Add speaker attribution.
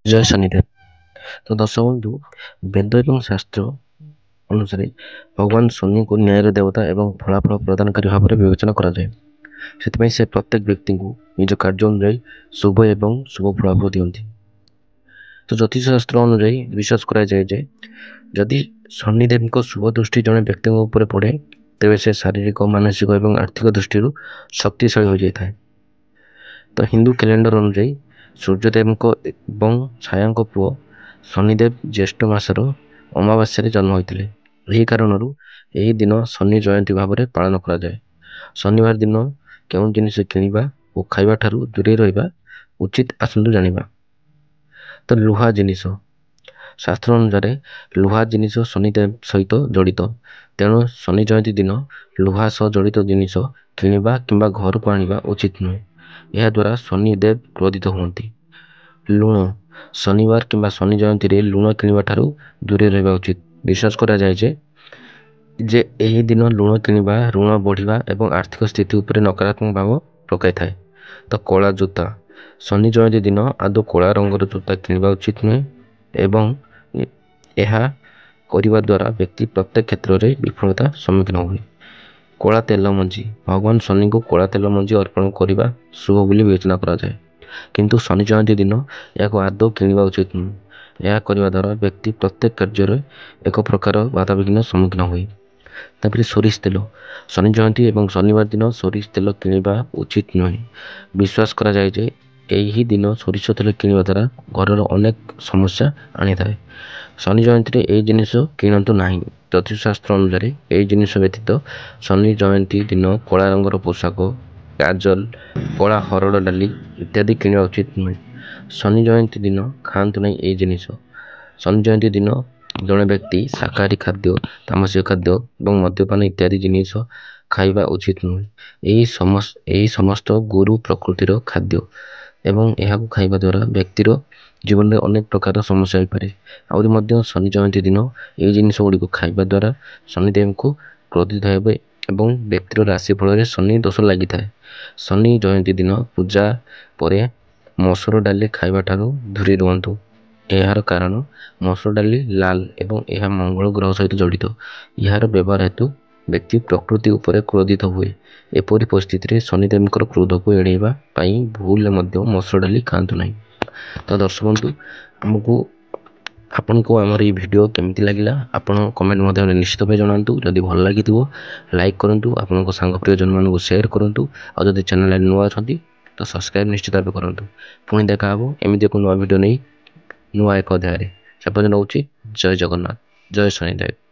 Speaker 1: ଜୟ ଶନିଦେବ। ତ ଦର୍ଶକ ବନ୍ଧୁ, ବେଦ ଏବଂ ଶାସ୍ତ୍ର ଅନୁସାରେ ଭଗବାନ ଶନିଙ୍କୁ ନ୍ୟାୟର ଦେବତା ଏବଂ ଫଳାଫଳ ପ୍ରଦାନକାରୀ ଭାବରେ ବିବେଚନା କରାଯାଏ। ସେଥିପାଇଁ ସେ ପ୍ରତ୍ୟେକ ବ୍ୟକ୍ତିଙ୍କୁ ନିଜ କାର୍ଯ୍ୟ ଅନୁଯାୟୀ ଶୁଭ ଏବଂ ଶୁଭ ଫଳାଫଳ ଦିଅନ୍ତି। ତ ଜ୍ୟୋତିଷ ଶାସ୍ତ୍ର ଅନୁଯାୟୀ ବିଶ୍ୱାସ କରାଯାଏ ଯେ ଯଦି ଶନିଦେବଙ୍କ ଶୁଭ ଦୃଷ୍ଟି ଜଣେ ବ୍ୟକ୍ତିଙ୍କ ଉପରେ ପଡ଼େ, ତେବେ ସେ ଶାରୀରିକ, ମାନସିକ ଏବଂ ଆର୍ଥିକ ଦୃଷ୍ଟିରୁ ଶକ୍ତିଶାଳୀ ହୋଇଯାଇଥାଏ। ତ ହିନ୍ଦୁ କ୍ୟାଲେଣ୍ଡର ଅନୁଯାୟୀ ସୂର୍ଯ୍ୟଦେବଙ୍କ ଏବଂ ଛାୟାଙ୍କ ପୁଅ ଶନିଦେବ ଜ୍ୟେଷ୍ଠ ମାସର ଅମାବାସ୍ୟାରେ ଜନ୍ମ ହୋଇଥିଲେ। ଏହି କାରଣରୁ ଏହି ଦିନ ଶନି ଜୟନ୍ତୀ ଭାବରେ ପାଳନ କରାଯାଏ। ଶନିବାର ଦିନ କେଉଁ ଜିନିଷ କିଣିବା ଓ ଖାଇବା ଠାରୁ ଦୂରେଇ ରହିବା ଉଚିତ, ଆସନ୍ତୁ ଜାଣିବା। ତ ଲୁହା ଜିନିଷ, ଶାସ୍ତ୍ର ଅନୁସାରେ ଲୁହା ଜିନିଷ ଶନିଦେବ ସହିତ ଜଡ଼ିତ, ତେଣୁ ଶନି ଜୟନ୍ତୀ ଦିନ ଲୁହା ସହ ଜଡ଼ିତ ଜିନିଷ କିଣିବା କିମ୍ବା ଘରକୁ ଆଣିବା ଉଚିତ ନୁହେଁ। ଏହାଦ୍ୱାରା ଶନିଦେବ କ୍ରୋଧିତ ହୁଅନ୍ତି। ଲୁଣ, ଶନିବାର କିମ୍ବା ଶନି ଜୟନ୍ତୀରେ ଲୁଣ କିଣିବା ଠାରୁ ଦୂରେଇ ରହିବା ଉଚିତ। ବିଶ୍ୱାସ କରାଯାଏ ଯେ ଏହି ଦିନ ଲୁଣ କିଣିବା ଋଣ ବଢ଼ିବା ଏବଂ ଆର୍ଥିକ ସ୍ଥିତି ଉପରେ ନକାରାତ୍ମକ ପ୍ରଭାବ ପକାଇଥାଏ। ତ କଳା ଜୋତା, ଶନି ଜୟନ୍ତୀ ଦିନ ଆଦୌ କଳା ରଙ୍ଗର ଜୋତା କିଣିବା ଉଚିତ ନୁହେଁ ଏବଂ ଏହା କରିବା ଦ୍ୱାରା ବ୍ୟକ୍ତି ପ୍ରତ୍ୟେକ କ୍ଷେତ୍ରରେ ବିଫଳତା ସମ୍ମୁଖୀନ ହୁଏ। କଳା ତେଲ ମଞ୍ଜି, ଭଗବାନ ଶନିଙ୍କୁ କଳା ତେଲ ମଞ୍ଜି ଅର୍ପଣ କରିବା ଶୁଭ ବୋଲି ବିବେଚନା କରାଯାଏ, କିନ୍ତୁ ଶନି ଜୟନ୍ତୀ ଦିନ ଏହାକୁ ଆଦୌ କିଣିବା ଉଚିତ ନୁହେଁ। ଏହା କରିବା ଦ୍ୱାରା ବ୍ୟକ୍ତି ପ୍ରତ୍ୟେକ କାର୍ଯ୍ୟରେ ଏକ ପ୍ରକାର ବାଧାବିଘ୍ନ ସମ୍ମୁଖୀନ ହୁଏ। ତାପରେ ସୋରିଷ ତେଲ, ଶନି ଜୟନ୍ତୀ ଏବଂ ଶନିବାର ଦିନ ସୋରିଷ ତେଲ କିଣିବା ଉଚିତ ନୁହେଁ। ବିଶ୍ୱାସ କରାଯାଏ ଯେ ଏହି ଦିନ ସୋରିଷ ତେଲ କିଣିବା ଦ୍ୱାରା ଘରର ଅନେକ ସମସ୍ୟା ଆଣିଥାଏ। ଶନି ଜୟନ୍ତୀରେ ଏହି ଜିନିଷ କିଣନ୍ତୁ ନାହିଁ। ଜ୍ୟୋତିଷଶାସ୍ତ୍ର ଅନୁସାରେ ଏହି ଜିନିଷ ବ୍ୟତୀତ ଶନି ଜୟନ୍ତୀ ଦିନ କଳା ରଙ୍ଗର ପୋଷାକ, କାଜଲ, କଳା ହରଡ଼ ଡାଲି ଇତ୍ୟାଦି କିଣିବା ଉଚିତ ନୁହେଁ। ଶନି ଜୟନ୍ତୀ ଦିନ ଖାଆନ୍ତୁ ନାହିଁ ଏହି ଜିନିଷ। ଶନି ଜୟନ୍ତୀ ଦିନ ଜଣେ ବ୍ୟକ୍ତି ଶାକାହାରୀ ଖାଦ୍ୟ, ତାମସିକ ଖାଦ୍ୟ ଏବଂ ମଦ୍ୟପାନ ଇତ୍ୟାଦି ଜିନିଷ ଖାଇବା ଉଚିତ ନୁହେଁ। ଏହି ସମସ୍ତ ଗୁରୁ ପ୍ରକୃତିର ଖାଦ୍ୟ ଏବଂ ଏହାକୁ ଖାଇବା ଦ୍ୱାରା ବ୍ୟକ୍ତିର ଜୀବନରେ ଅନେକ ପ୍ରକାର ସମସ୍ୟା ହୋଇପାରେ। ଆହୁରି ମଧ୍ୟ ଶନି ଜୟନ୍ତୀ ଦିନ ଏହି ଜିନିଷ ଗୁଡ଼ିକୁ ଖାଇବା ଦ୍ୱାରା ଶନିଦେବଙ୍କୁ କ୍ରୋଧିତ ହେବେ ଏବଂ ବ୍ୟକ୍ତିର ରାଶି ଫଳରେ ଶନି ଦୋଷ ଲାଗିଥାଏ। ଶନି ଜୟନ୍ତୀ ଦିନ ପୂଜା ପରେ ମସୁର ଡାଲି ଖାଇବା ଠାରୁ ଦୂରେଇ ରୁହନ୍ତୁ। ଏହାର କାରଣ ମସୁର ଡାଲି ଲାଲ ଏବଂ ଏହା ମଙ୍ଗଳ ଗ୍ରହ ସହିତ ଜଡ଼ିତ। ଏହାର ବ୍ୟବହାର ହେତୁ ବ୍ୟକ୍ତି ପ୍ରକୃତି ଉପରେ କ୍ରୋଧିତ ହୁଏ। ଏପରି ପରିସ୍ଥିତିରେ ଶନିଦେବଙ୍କର କ୍ରୋଧକୁ ଏଡ଼ାଇବା ପାଇଁ ଭୁଲରେ ମଧ୍ୟ ମସୁର ଡାଲି ଖାଆନ୍ତୁ ନାହିଁ। ତ ଦର୍ଶକ ବନ୍ଧୁ, ଆପଣଙ୍କୁ ଆମର ଏହି ଭିଡ଼ିଓ କେମିତି ଲାଗିଲା ଆପଣ କମେଣ୍ଟ ମାଧ୍ୟମରେ ନିଶ୍ଚିତ ଭାବେ ଜଣାନ୍ତୁ। ଯଦି ଭଲ ଲାଗିଥିବ ଲାଇକ୍ କରନ୍ତୁ, ଆପଣଙ୍କ ସାଙ୍ଗ ପ୍ରିୟଜନମାନଙ୍କୁ ସେୟାର କରନ୍ତୁ, ଆଉ ଯଦି ଚ୍ୟାନେଲରେ ନୂଆ ଅଛନ୍ତି ତ ସବସ୍କ୍ରାଇବ୍ ନିଶ୍ଚିତ ଭାବେ କରନ୍ତୁ। ପୁଣି ଦେଖା ହେବ ଏମିତି ଏକ ନୂଆ ଭିଡ଼ିଓ ନେଇ ନୂଆ ଏକ ଅଧ୍ୟାୟରେ। ସେ ପର୍ଯ୍ୟନ୍ତ ରହୁଛି। ଜୟ ଜଗନ୍ନାଥ, ଜୟ ଶନିଦେବ।